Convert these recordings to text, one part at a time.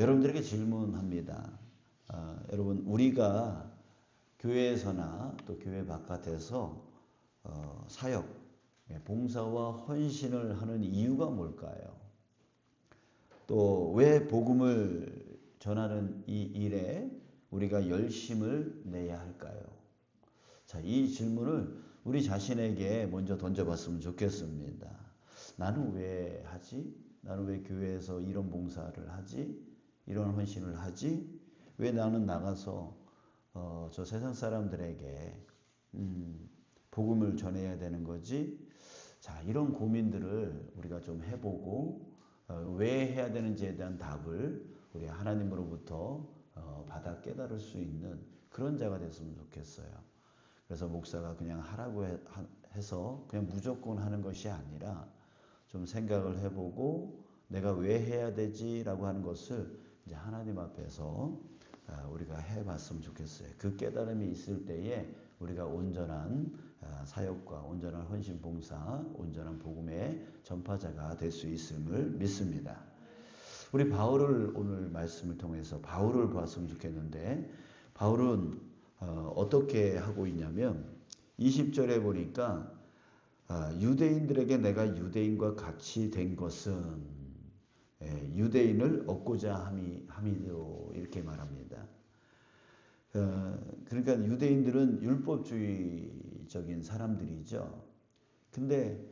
여러분들에게 질문합니다. 여러분, 우리가 교회에서나 또 교회 바깥에서 사역, 봉사와 헌신을 하는 이유가 뭘까요? 또 왜 복음을 전하는 이 일에 우리가 열심을 내야 할까요? 자, 이 질문을 우리 자신에게 먼저 던져봤으면 좋겠습니다. 나는 왜 하지? 나는 왜 교회에서 이런 봉사를 하지? 이런 헌신을 하지? 왜 나는 나가서 저 세상 사람들에게 복음을 전해야 되는 거지? 자, 이런 고민들을 우리가 좀 해보고 왜 해야 되는지에 대한 답을 우리 하나님으로부터 받아 깨달을 수 있는 그런 자가 됐으면 좋겠어요. 그래서 목사가 그냥 하라고 해서 그냥 무조건 하는 것이 아니라 좀 생각을 해보고 내가 왜 해야 되지라고 하는 것을 이제 하나님 앞에서 우리가 해봤으면 좋겠어요. 그 깨달음이 있을 때에 우리가 온전한 사역과 온전한 헌신 봉사, 온전한 복음의 전파자가 될 수 있음을 믿습니다. 우리 바울을 오늘 말씀을 통해서 바울을 봤으면 좋겠는데 바울은 어떻게 하고 있냐면 20절에 보니까 유대인들에게 내가 유대인과 같이 된 것은 유대인을 얻고자 함이요 이렇게 말합니다. 그러니까 유대인들은 율법주의적인 사람들이죠. 근데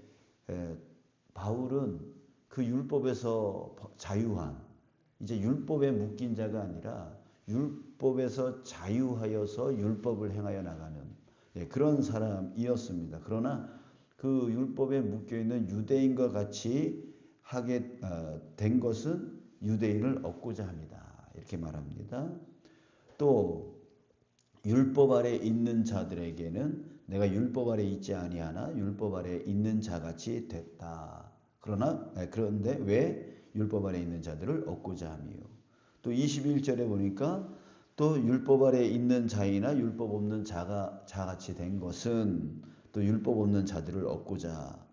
바울은 그 율법에서 자유한, 이제 율법에 묶인 자가 아니라 율법에서 자유하여서 율법을 행하여 나가는 그런 사람이었습니다. 그러나 그 율법에 묶여있는 유대인과 같이 하게 된 것은 유대인을 얻고자 합니다. 이렇게 말합니다. 또 율법 아래 있는 자들에게는 내가 율법 아래 있지 아니하나 율법 아래 있는 자같이 됐다. 그런데 왜 율법 아래 있는 자들을 얻고자 함이요. 또 21절에 보니까 또 율법 아래 있는 자이나 율법 없는 자같이 된 것은 또 율법 없는 자들을 얻고자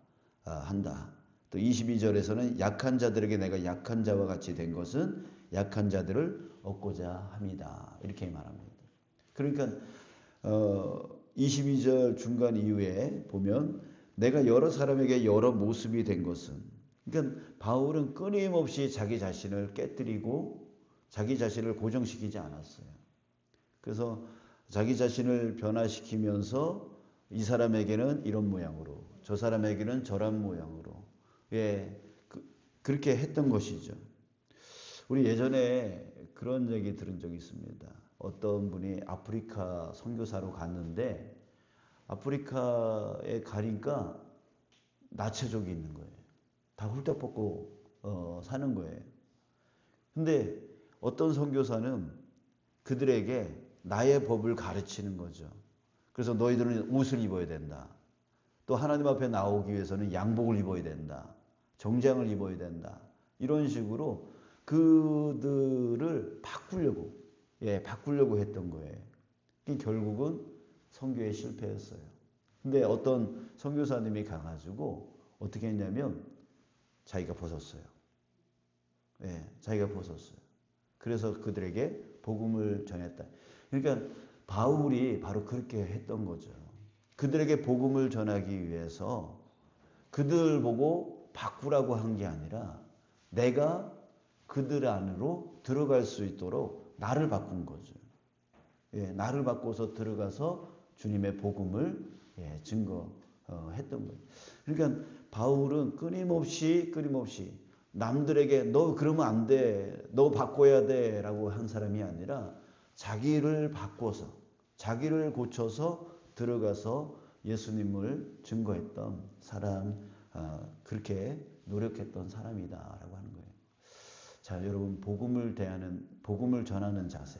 한다. 또 22절에서는 약한 자들에게 내가 약한 자와 같이 된 것은 약한 자들을 얻고자 합니다. 이렇게 말합니다. 그러니까 22절 중간 이후에 보면 내가 여러 사람에게 여러 모습이 된 것은, 그러니까 바울은 끊임없이 자기 자신을 깨뜨리고 자기 자신을 고정시키지 않았어요. 그래서 자기 자신을 변화시키면서 이 사람에게는 이런 모양으로, 저 사람에게는 저런 모양으로, 그렇게 했던 것이죠. 우리 예전에 그런 얘기 들은 적이 있습니다. 어떤 분이 아프리카 선교사로 갔는데 아프리카에 가니까 나체족이 있는 거예요. 다 홀딱 벗고 사는 거예요. 근데 어떤 선교사는 그들에게 나의 법을 가르치는 거죠. 그래서 너희들은 옷을 입어야 된다. 또 하나님 앞에 나오기 위해서는 양복을 입어야 된다. 정장을 입어야 된다. 이런 식으로 그들을 바꾸려고 했던 거예요. 결국은 선교에 실패했어요. 근데 어떤 선교사님이 가가지고 어떻게 했냐면 자기가 벗었어요. 자기가 벗었어요. 그래서 그들에게 복음을 전했다. 그러니까 바울이 바로 그렇게 했던 거죠. 그들에게 복음을 전하기 위해서 그들 보고 바꾸라고 한 게 아니라 내가 그들 안으로 들어갈 수 있도록 나를 바꾼 거죠. 나를 바꿔서 들어가서 주님의 복음을 증거했던 거예요. 그러니까 바울은 끊임없이 남들에게 너 그러면 안 돼, 너 바꿔야 돼 라고 한 사람이 아니라 자기를 바꿔서 자기를 고쳐서 들어가서 예수님을 증거했던 사람, 그렇게 노력했던 사람이다라고 하는 거예요. 자, 여러분, 복음을 전하는 자세,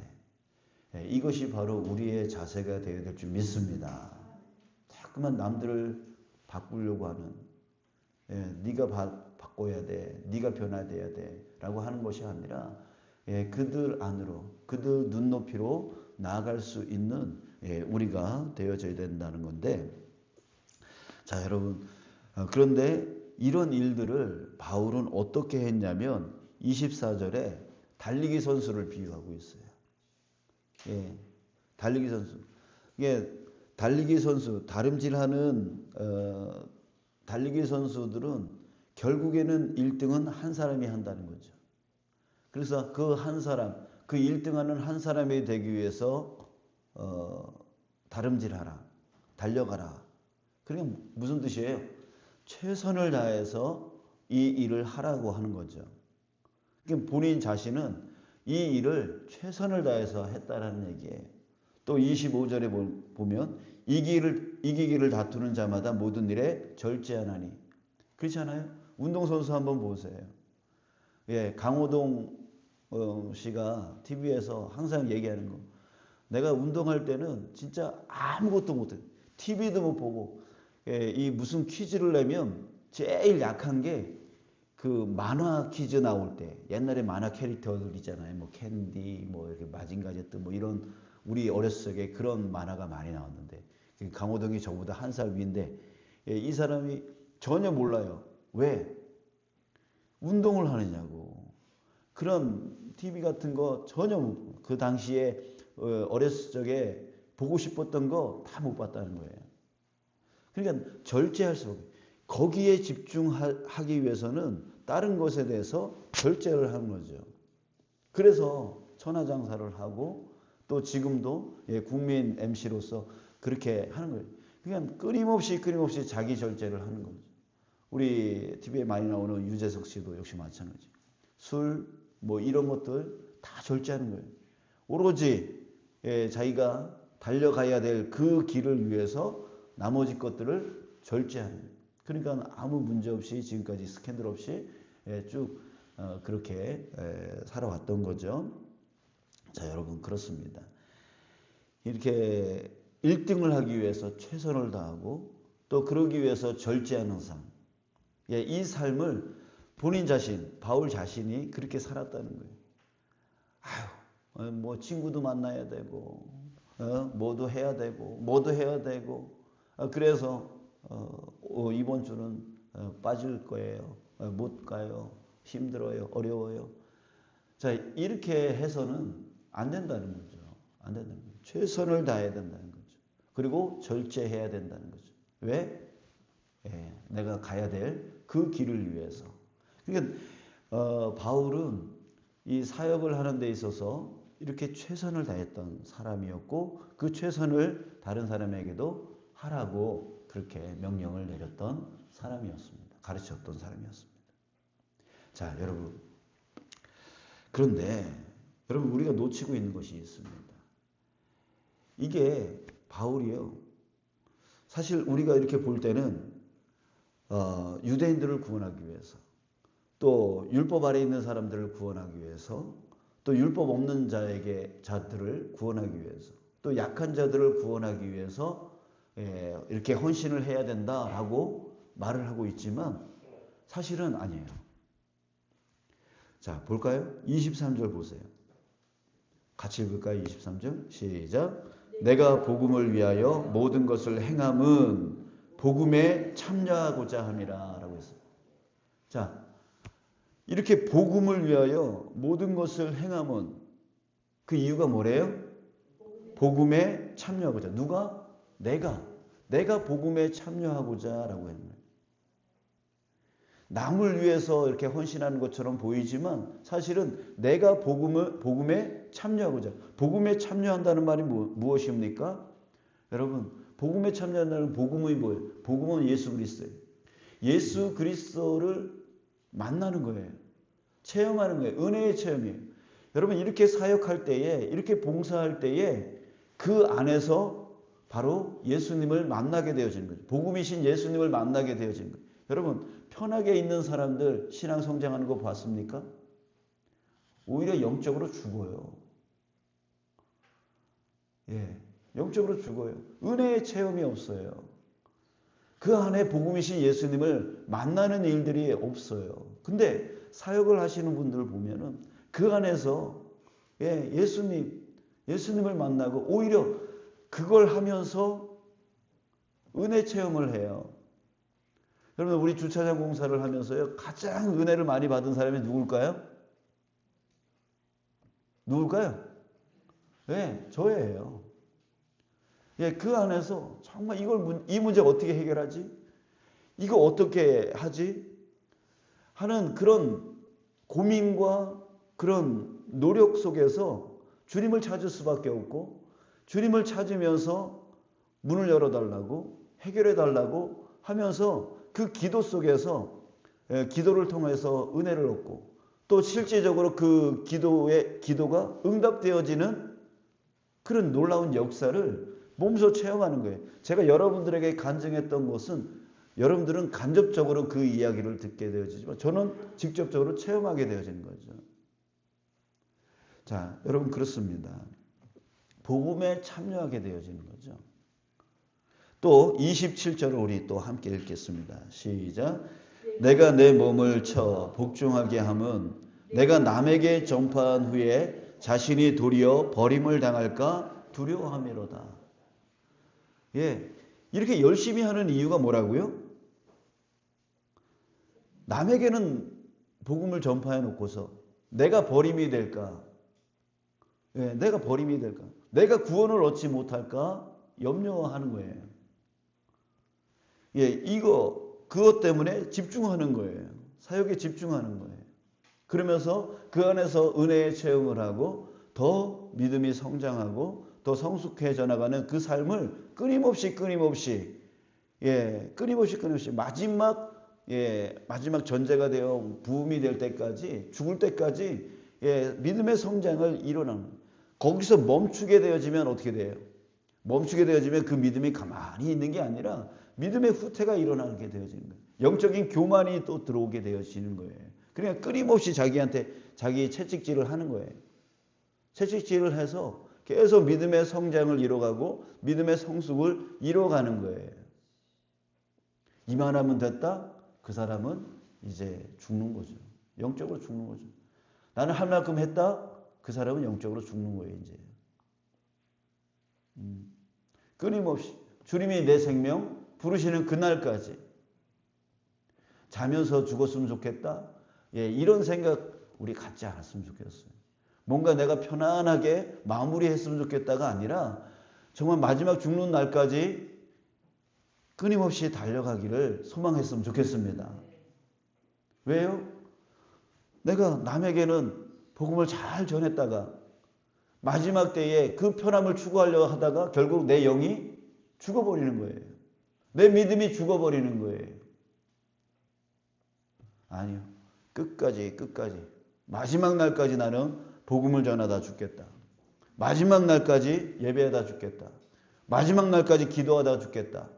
이것이 바로 우리의 자세가 되어야 될 줄 믿습니다. 자꾸만 남들을 바꾸려고 하는, 네가 바꿔야 돼, 네가 변화돼야 돼라고 하는 것이 아니라 그들 안으로, 그들 눈높이로 나아갈 수 있는 우리가 되어져야 된다는 건데, 자, 여러분, 그런데 이런 일들을 바울은 어떻게 했냐면 24절에 달리기 선수를 비유하고 있어요. 예, 달리기 선수. 이게 달리기 선수, 다름질하는 달리기 선수들은 결국에는 1등은 한 사람이 한다는 거죠. 그래서 그 한 사람, 그 1등하는 한 사람이 되기 위해서 다름질하라, 달려가라. 그러니까 무슨 뜻이에요? 최선을 다해서 이 일을 하라고 하는 거죠. 그러니까 본인 자신은 이 일을 최선을 다해서 했다라는 얘기예요. 또 25절에 보면 이기기를 다투는 자마다 모든 일에 절제하나니. 그렇지 않아요? 운동선수 한번 보세요. 예, 강호동 씨가 TV에서 항상 얘기하는 거. 내가 운동할 때는 진짜 아무것도 못해. TV도 못 보고, 예, 이 무슨 퀴즈를 내면 제일 약한 게 그 만화 퀴즈 나올 때, 옛날에 만화 캐릭터들 있잖아요. 뭐 캔디, 뭐 이렇게 마징가제트, 뭐 이런 우리 어렸을 적에 그런 만화가 많이 나왔는데, 강호동이 저보다 한 살 위인데, 예, 이 사람이 전혀 몰라요. 왜? 운동을 하느냐고. 그런 TV 같은 거 전혀 그 당시에 어렸을 적에 보고 싶었던 거 다 못 봤다는 거예요. 그러니까 절제할 수 없어요. 거기에 집중하기 위해서는 다른 것에 대해서 절제를 하는 거죠. 그래서 천하장사를 하고 또 지금도 국민 MC로서 그렇게 하는 거예요. 그냥 끊임없이 자기 절제를 하는 거죠. 우리 TV에 많이 나오는 유재석 씨도 역시 마찬가지. 술, 뭐 이런 것들 다 절제하는 거예요. 오로지 자기가 달려가야 될 그 길을 위해서 나머지 것들을 절제하는 거예요. 그러니까 아무 문제 없이 지금까지 스캔들 없이 쭉 그렇게 살아왔던 거죠. 자, 여러분 그렇습니다. 이렇게 1등을 하기 위해서 최선을 다하고 또 그러기 위해서 절제하는 삶. 이 삶을 본인 자신, 바울 자신이 그렇게 살았다는 거예요. 아유, 뭐 친구도 만나야 되고, 뭐도 해야 되고, 그래서 이번 주는 빠질 거예요. 못 가요. 힘들어요. 어려워요. 자, 이렇게 해서는 안 된다는 거죠. 안 된다는 거죠. 최선을 다해야 된다는 거죠. 그리고 절제해야 된다는 거죠. 왜? 내가 가야 될 그 길을 위해서. 그러니까 바울은 이 사역을 하는 데 있어서 이렇게 최선을 다했던 사람이었고 그 최선을 다른 사람에게도 하라고 그렇게 명령을 내렸던 사람이었습니다. 가르쳤던 사람이었습니다. 자, 여러분. 그런데 여러분 우리가 놓치고 있는 것이 있습니다. 이게 바울이요. 사실 우리가 이렇게 볼 때는 유대인들을 구원하기 위해서 또 율법 아래 있는 사람들을 구원하기 위해서 또 율법 없는 자들을 구원하기 위해서 또 약한 자들을 구원하기 위해서 이렇게 헌신을 해야 된다라고 말을 하고 있지만 사실은 아니에요. 자, 볼까요? 23절 보세요. 같이 읽을까요? 23절 시작. 내가 복음을 위하여 모든 것을 행함은 복음에 참여하고자 함이라 라고 했어요. 자, 이렇게 복음을 위하여 모든 것을 행함은 그 이유가 뭐래요? 복음에 참여하고자. 누가? 내가 복음에 참여하고자 라고 했는 거예요. 남을 위해서 이렇게 헌신하는 것처럼 보이지만 사실은 내가 복음에 참여하고자. 복음에 참여한다는 말이 무엇입니까? 여러분, 복음에 참여한다는 복음이 뭐예요? 복음은 예수 그리스도예요. 예수 그리스도를 만나는 거예요. 체험하는 거예요. 은혜의 체험이에요. 여러분 이렇게 사역할 때에 이렇게 봉사할 때에 그 안에서 바로 예수님을 만나게 되어지는 거죠. 복음이신 예수님을 만나게 되어지는 거예요. 여러분 편하게 있는 사람들 신앙 성장하는 거 봤습니까? 오히려 영적으로 죽어요. 영적으로 죽어요. 은혜의 체험이 없어요. 그 안에 복음이신 예수님을 만나는 일들이 없어요. 근데 사역을 하시는 분들을 보면은 그 안에서 예수님을 만나고 오히려 그걸 하면서 은혜 체험을 해요. 여러분 우리 주차장 공사를 하면서요 가장 은혜를 많이 받은 사람이 누굴까요? 누굴까요? 네, 저예요. 예, 그 안에서 정말 이 문제 어떻게 해결하지? 이거 어떻게 하지? 하는 그런 고민과 그런 노력 속에서 주님을 찾을 수밖에 없고, 주님을 찾으면서 문을 열어달라고, 해결해달라고 하면서 그 기도 속에서 기도를 통해서 은혜를 얻고, 또 실제적으로 그 기도가 응답되어지는 그런 놀라운 역사를 몸소 체험하는 거예요. 제가 여러분들에게 간증했던 것은 여러분들은 간접적으로 그 이야기를 듣게 되어지지만 저는 직접적으로 체험하게 되어지는 거죠. 자, 여러분 그렇습니다. 복음에 참여하게 되어지는 거죠. 또 27절을 우리 또 함께 읽겠습니다. 시작. 내가 내 몸을 쳐 복종하게 함은 내가 남에게 전파한 후에 자신이 도리어 버림을 당할까 두려워함이로다. 예, 이렇게 열심히 하는 이유가 뭐라고요? 남에게는 복음을 전파해 놓고서 내가 버림이 될까? 예, 내가 버림이 될까? 내가 구원을 얻지 못할까? 염려하는 거예요. 예, 그것 때문에 집중하는 거예요. 사역에 집중하는 거예요. 그러면서 그 안에서 은혜의 체험을 하고 더 믿음이 성장하고 더 성숙해져 나가는 그 삶을 끊임없이 마지막 전제가 되어 부흥이 될 때까지, 죽을 때까지 믿음의 성장을 일어나는. 거기서 멈추게 되어지면 어떻게 돼요? 멈추게 되어지면 그 믿음이 가만히 있는 게 아니라 믿음의 후퇴가 일어나게 되어지는 거예요. 영적인 교만이 또 들어오게 되어지는 거예요. 그러니까 끊임없이 자기한테 자기 채찍질을 하는 거예요. 채찍질을 해서 계속 믿음의 성장을 이뤄가고 믿음의 성숙을 이뤄가는 거예요. 이만하면 됐다? 그 사람은 이제 죽는 거죠. 영적으로 죽는 거죠. 나는 할 만큼 했다? 그 사람은 영적으로 죽는 거예요, 이제. 끊임없이 주님이 내 생명 부르시는 그날까지 자면서 죽었으면 좋겠다. 예, 이런 생각 우리 갖지 않았으면 좋겠어요. 뭔가 내가 편안하게 마무리했으면 좋겠다가 아니라 정말 마지막 죽는 날까지 끊임없이 달려가기를 소망했으면 좋겠습니다. 왜요? 내가 남에게는 복음을 잘 전했다가 마지막 때에 그 편함을 추구하려고 하다가 결국 내 영이 죽어버리는 거예요. 내 믿음이 죽어버리는 거예요. 아니요. 끝까지 마지막 날까지 나는 복음을 전하다 죽겠다. 마지막 날까지 예배하다 죽겠다. 마지막 날까지 기도하다 죽겠다.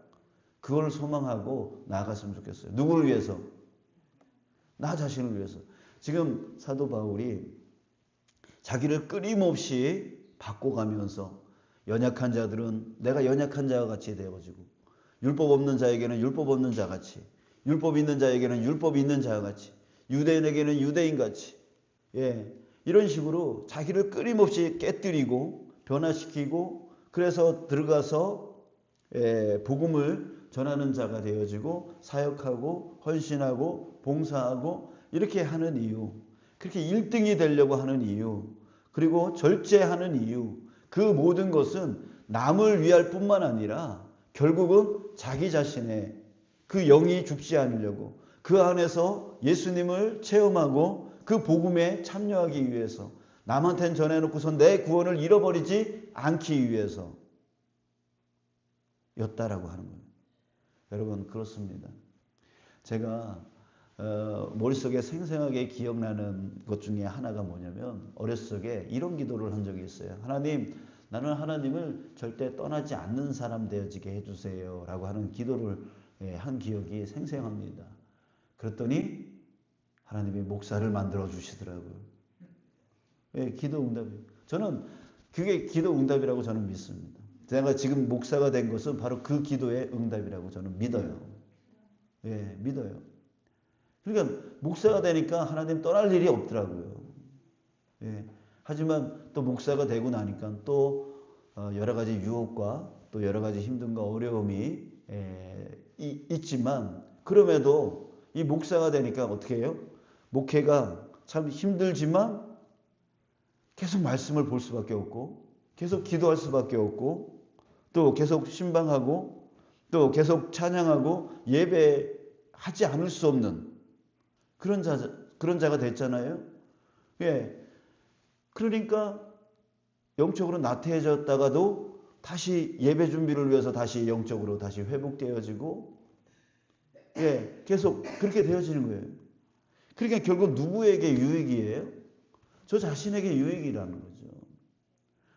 그걸 소망하고 나아갔으면 좋겠어요. 누구를 위해서? 나 자신을 위해서. 지금 사도 바울이 자기를 끊임없이 바꿔가면서 연약한 자들은 내가 연약한 자와 같이 되어지고 율법 없는 자에게는 율법 없는 자같이 율법 있는 자에게는 율법 있는 자같이 유대인에게는 유대인같이 이런 식으로 자기를 끊임없이 깨뜨리고 변화시키고 그래서 들어가서 복음을 전하는 자가 되어지고 사역하고 헌신하고 봉사하고 이렇게 하는 이유, 그렇게 1등이 되려고 하는 이유, 그리고 절제하는 이유, 그 모든 것은 남을 위할 뿐만 아니라 결국은 자기 자신의 그 영이 죽지 않으려고 그 안에서 예수님을 체험하고 그 복음에 참여하기 위해서 남한테는 전해놓고서 내 구원을 잃어버리지 않기 위해서 였다라고 하는 거예요. 여러분 그렇습니다. 제가 머릿속에 생생하게 기억나는 것 중에 하나가 뭐냐면 어렸을 적에 이런 기도를 한 적이 있어요. 하나님, 나는 하나님을 절대 떠나지 않는 사람 되어지게 해주세요 라고 하는 기도를 한 기억이 생생합니다. 그랬더니 하나님이 목사를 만들어 주시더라고요. 기도 응답이에요. 저는 그게 기도 응답이라고 저는 믿습니다. 제가 지금 목사가 된 것은 바로 그 기도의 응답이라고 저는 믿어요. 믿어요. 그러니까 목사가 되니까 하나님 떠날 일이 없더라고요. 하지만 또 목사가 되고 나니까 또 여러 가지 유혹과 또 여러 가지 힘듦과 어려움이 있지만 그럼에도 이 목사가 되니까 어떻게 해요? 목회가 참 힘들지만 계속 말씀을 볼 수밖에 없고 계속 기도할 수밖에 없고 또 계속 신방하고 또 계속 찬양하고 예배하지 않을 수 없는 그런 자가 됐잖아요. 예. 그러니까 영적으로 나태해졌다가도 다시 예배 준비를 위해서 다시 영적으로 다시 회복되어지고 예, 계속 그렇게 되어지는 거예요. 그러니까 결국 누구에게 유익이에요? 저 자신에게 유익이라는 거죠.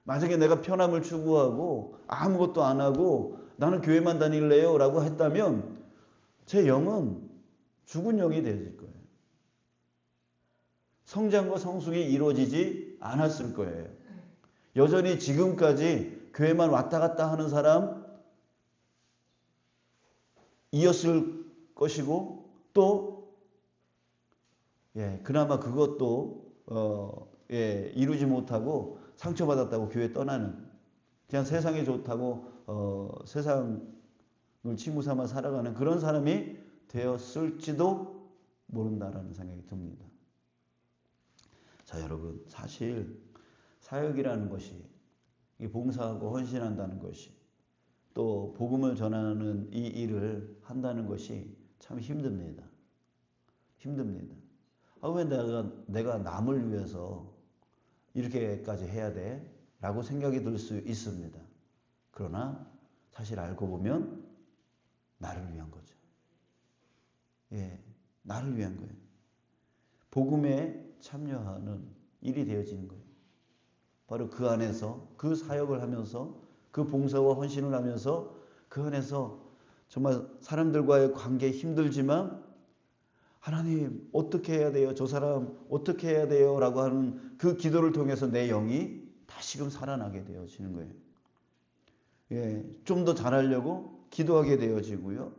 만약에 내가 편함을 추구하고 아무것도 안 하고 나는 교회만 다닐래요 라고 했다면 제 영은 죽은 영이 되어질 거예요. 성장과 성숙이 이루어지지 않았을 거예요. 여전히 지금까지 교회만 왔다 갔다 하는 사람이었을 것이고 또 그나마 그것도 이루지 못하고 상처받았다고 교회 떠나는 그냥 세상이 좋다고 세상을 친구 삼아 살아가는 그런 사람이 되었을지도 모른다라는 생각이 듭니다. 자, 여러분, 사실 사역이라는 것이 봉사하고 헌신한다는 것이 또 복음을 전하는 이 일을 한다는 것이 참 힘듭니다. 힘듭니다. 왜 내가 남을 위해서 이렇게까지 해야 돼? 라고 생각이 들 수 있습니다. 그러나 사실 알고 보면 나를 위한 거죠. 나를 위한 거예요. 복음에 참여하는 일이 되어지는 거예요. 바로 그 안에서 그 사역을 하면서 그 봉사와 헌신을 하면서 그 안에서 정말 사람들과의 관계 힘들지만 하나님 어떻게 해야 돼요? 저 사람 어떻게 해야 돼요? 라고 하는 그 기도를 통해서 내 영이 다시금 살아나게 되어지는 거예요. 좀 더 잘하려고 기도하게 되어지고요.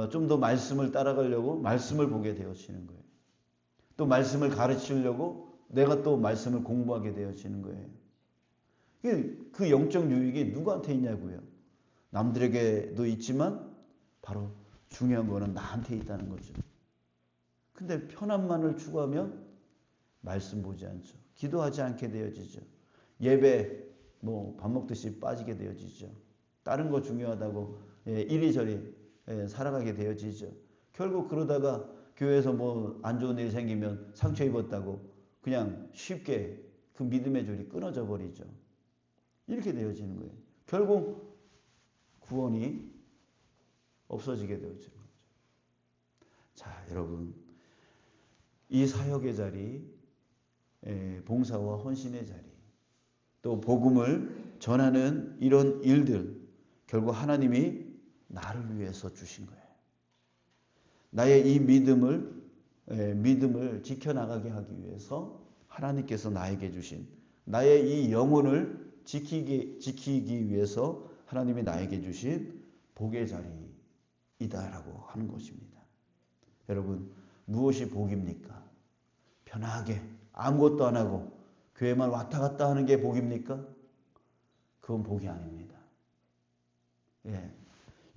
좀 더 말씀을 따라가려고 말씀을 보게 되어지는 거예요. 또 말씀을 가르치려고 내가 또 말씀을 공부하게 되어지는 거예요. 그 영적 유익이 누구한테 있냐고요. 남들에게도 있지만 바로 중요한 거는 나한테 있다는 거죠. 근데 편함만을 추구하면 말씀 보지 않죠. 기도하지 않게 되어지죠. 예배 밥 먹듯이 빠지게 되어지죠. 다른 거 중요하다고 이리저리 살아가게 되어지죠. 결국 그러다가 교회에서 안 좋은 일이 생기면 상처 입었다고 그냥 쉽게 그 믿음의 줄이 끊어져 버리죠. 이렇게 되어지는 거예요. 결국 구원이 없어지게 되어지는 거죠. 자, 여러분, 이 사역의 자리, 봉사와 헌신의 자리, 또 복음을 전하는 이런 일들, 결국 하나님이 나를 위해서 주신 거예요. 나의 이 믿음을 지켜나가게 하기 위해서 하나님께서 나에게 주신 나의 이 영혼을 지키기 위해서 하나님이 나에게 주신 복의 자리이다라고 하는 것입니다. 여러분, 무엇이 복입니까? 편하게 아무것도 안 하고 교회만 왔다 갔다 하는 게 복입니까? 그건 복이 아닙니다.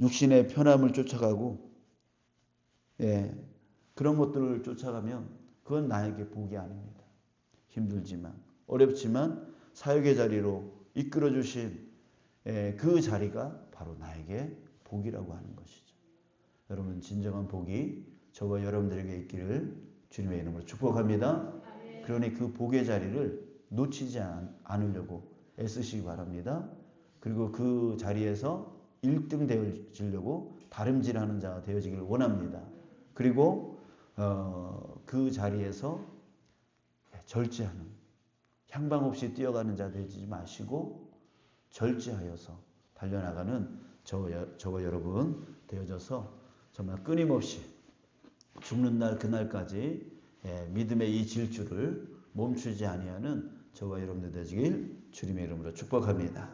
육신의 편함을 쫓아가고 그런 것들을 쫓아가면 그건 나에게 복이 아닙니다. 힘들지만 어렵지만 사역의 자리로 이끌어 주신 그 자리가 바로 나에게 복이라고 하는 것이죠. 여러분, 진정한 복이 저와 여러분들에게 있기를 주님의 이름으로 축복합니다. 그러니 그 복의 자리를 놓치지 않으려고 애쓰시기 바랍니다. 그리고 그 자리에서 1등 되어지려고 다름질하는 자가 되어지기를 원합니다. 그리고 그 자리에서 절제하는, 향방 없이 뛰어가는 자 되지 마시고 절제하여서 달려나가는 저와 여러분 되어져서 정말 끊임없이 죽는 날 그날까지 믿음의 이 질주를 멈추지 아니하는 저와 여러분들 되시길 주님의 이름으로 축복합니다.